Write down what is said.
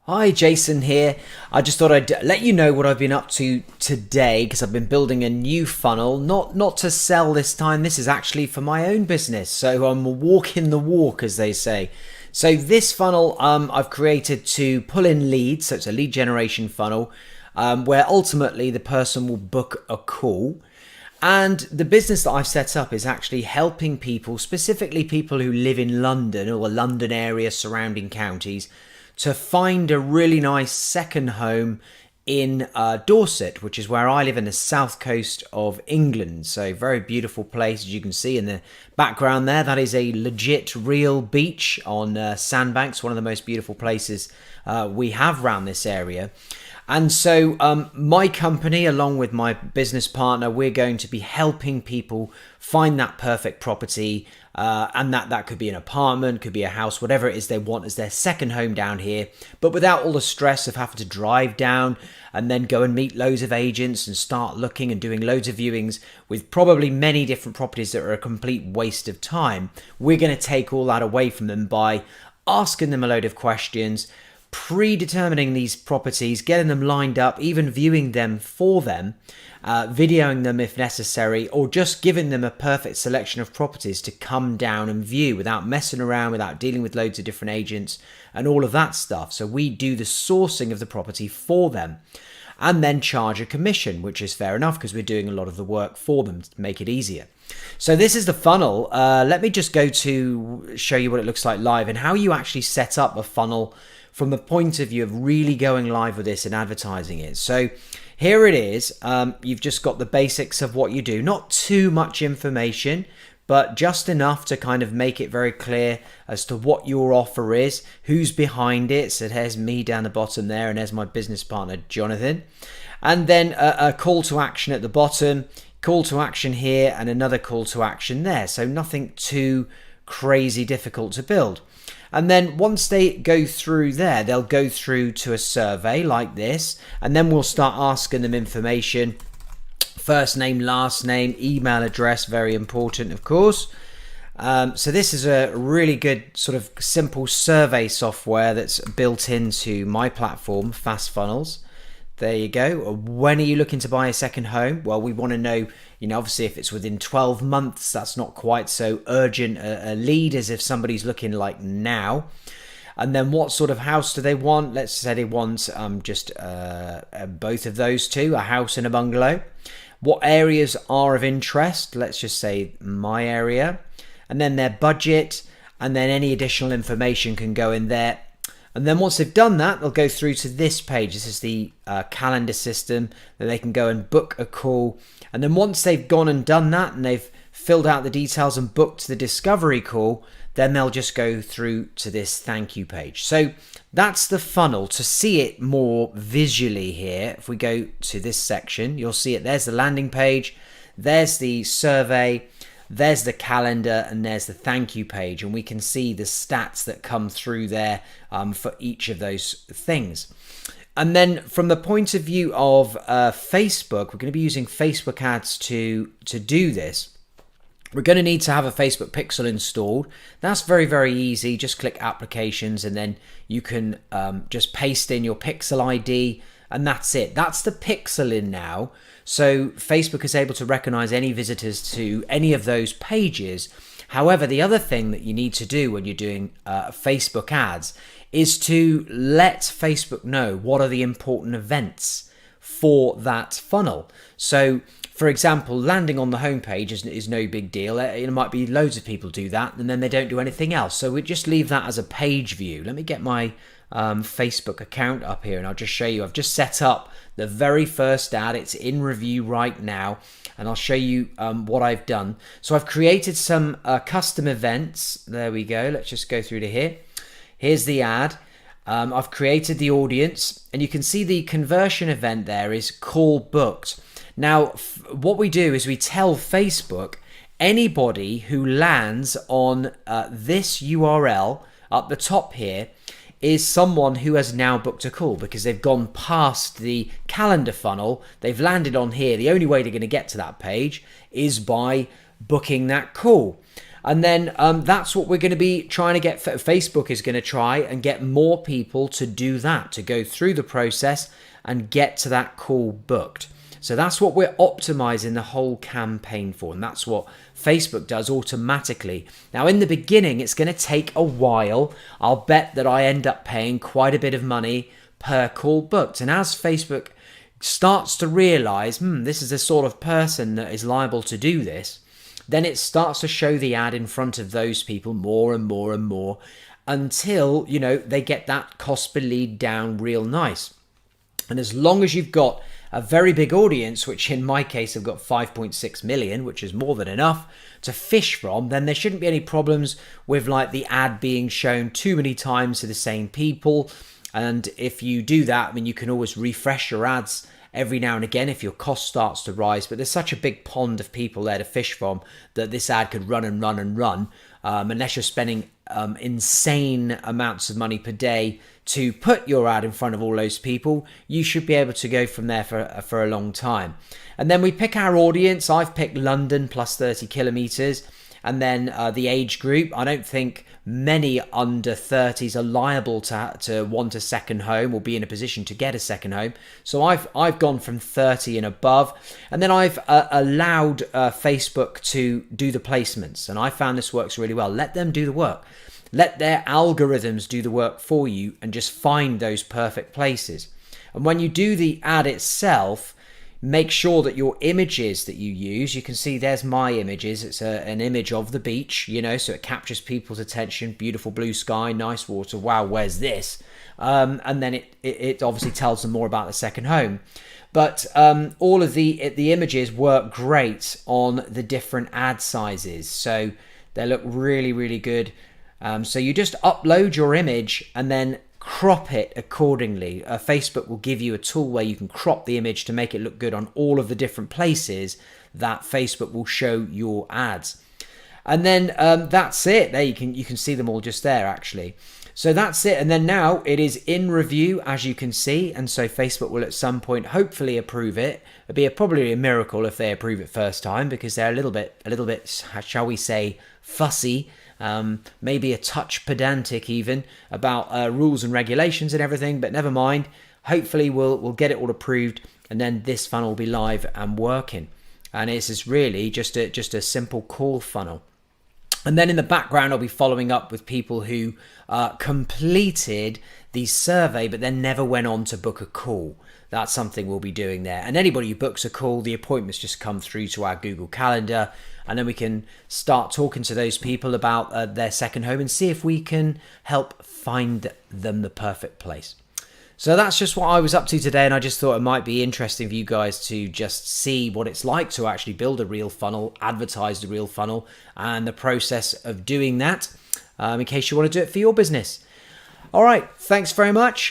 Hi, Jason here. I just thought I'd let you know what I've been up to today because I've been building a new funnel, not to sell this time. This is actually for my own business. So I'm walking the walk, as they say. So this funnel I've created to pull in leads. So it's a lead generation funnel where ultimately the person will book a call. And the business that I've set up is actually helping people, specifically people who live in London or the London area, surrounding counties, to find a really nice second home in Dorset, which is where I live in the south coast of England. So very beautiful place, as you can see in the background there. That is a legit real beach on Sandbanks, one of the most beautiful places we have around this area. And so my company, along with my business partner, we're going to be helping people find that perfect property. And that could be an apartment, could be a house, whatever it is they want as their second home down here, but without all the stress of having to drive down and then go and meet loads of agents and start looking and doing loads of viewings with probably many different properties that are a complete waste of time. We're going to take all that away from them by asking them a load of questions, predetermining these properties, getting them lined up, even viewing them for them, videoing them if necessary, or just giving them a perfect selection of properties to come down and view without messing around, without dealing with loads of different agents and all of that stuff. So we do the sourcing of the property for them and then charge a commission, which is fair enough because we're doing a lot of the work for them to make it easier. So this is the funnel. Let me just go to show you what it looks like live and how you actually set up a funnel from the point of view of really going live with this and advertising it. So here it is. You've just got the basics of what you do. Not too much information, but just enough to kind of make it very clear as to what your offer is, who's behind it. So there's me down the bottom there, and there's my business partner, Jonathan. And then a call to action at the bottom, call to action here, and another call to action there. So nothing too crazy difficult to build. And then once they go through there, they'll go through to a survey like this, and then we'll start asking them information. First name, last name, email address, very important, of course. So this is a really good sort of simple survey software that's built into my platform, Fast Funnels. There you go. When are you looking to buy a second home? Well, we want to know, obviously if it's within 12 months, that's not quite so urgent a lead as if somebody's looking like now. And then what sort of house do they want? Let's say they want just both of those two, a house and a bungalow. What areas are of interest? Let's just say my area. And then their budget, and then any additional information can go in there. And then once they've done that, they'll go through to this page. This is the calendar system that they can go and book a call. And then once they've gone and done that and they've filled out the details and booked the discovery call, then they'll just go through to this thank you page. So that's the funnel. To see it more visually here, if we go to this section, you'll see it. There's the landing page. There's the survey. There's the calendar, and there's the thank you page, and we can see the stats that come through there for each of those things. And then from the point of view of Facebook, we're going to be using Facebook ads to do this. We're going to need to have a Facebook pixel installed. That's very, very easy. Just click applications, and then you can just paste in your pixel ID, and that's it. That's the pixel in now. So Facebook is able to recognize any visitors to any of those pages. However, the other thing that you need to do when you're doing Facebook ads is to let Facebook know what are the important events for that funnel. So, for example, landing on the homepage is no big deal. It might be loads of people do that and then they don't do anything else. So we just leave that as a page view. Let me get my Facebook account up here and I'll just show you. I've just set up the very first ad. It's in review right now, and I'll show you what I've done. So I've created some custom events. There we go. Let's just go through to here. Here's the ad. I've created the audience, and you can see the conversion event there is call booked. Now, what we do is we tell Facebook anybody who lands on this URL up the top here is someone who has now booked a call because they've gone past the calendar funnel. They've landed on here. The only way they're going to get to that page is by booking that call. And then that's what we're going to be trying to get. Facebook is going to try and get more people to do that, to go through the process and get to that call booked. So that's what we're optimizing the whole campaign for. And that's what Facebook does automatically. Now, in the beginning, it's going to take a while. I'll bet that I end up paying quite a bit of money per call booked. And as Facebook starts to realize, this is the sort of person that is liable to do this, then it starts to show the ad in front of those people more and more and more until, they get that cost per lead down real nice. And as long as you've got a very big audience, which in my case I've got 5.6 million, which is more than enough to fish from, then there shouldn't be any problems with like the ad being shown too many times to the same people. And if you do that, you can always refresh your ads every now and again if your cost starts to rise. But there's such a big pond of people there to fish from that this ad could run and run and run, unless you're spending insane amounts of money per day to put your ad in front of all those people. You should be able to go from there for a long time. And then we pick our audience. I've picked London plus 30 kilometers. And then the age group, I don't think many under 30s are liable to want a second home or be in a position to get a second home. So I've gone from 30 and above. And then I've allowed Facebook to do the placements. And I found this works really well. Let them do the work. Let their algorithms do the work for you and just find those perfect places. And when you do the ad itself, make sure that your images that you use, you can see there's my images. It's an image of the beach, so it captures people's attention. Beautiful blue sky, nice water. Wow, where's this? And then it obviously tells them more about the second home. But all of the images work great on the different ad sizes. So they look really, really good. So you just upload your image and then crop it accordingly. Facebook will give you a tool where you can crop the image to make it look good on all of the different places that Facebook will show your ads. And then that's it. There you can see them all just there actually. So that's it. And then now it is in review, as you can see. And so Facebook will at some point hopefully approve it. It'd be probably a miracle if they approve it first time, because they're a little bit, shall we say, fussy. Maybe a touch pedantic even about rules and regulations and everything, but never mind. Hopefully we'll get it all approved, and then this funnel will be live and working. And this is really just a simple call funnel. And then in the background, I'll be following up with people who completed the survey but then never went on to book a call. That's something we'll be doing there. And anybody who books a call, the appointments just come through to our Google Calendar, and then we can start talking to those people about their second home and see if we can help find them the perfect place. So that's just what I was up to today, and I just thought it might be interesting for you guys to just see what it's like to actually build a real funnel, advertise the real funnel, and the process of doing that, in case you want to do it for your business. All right, thanks very much.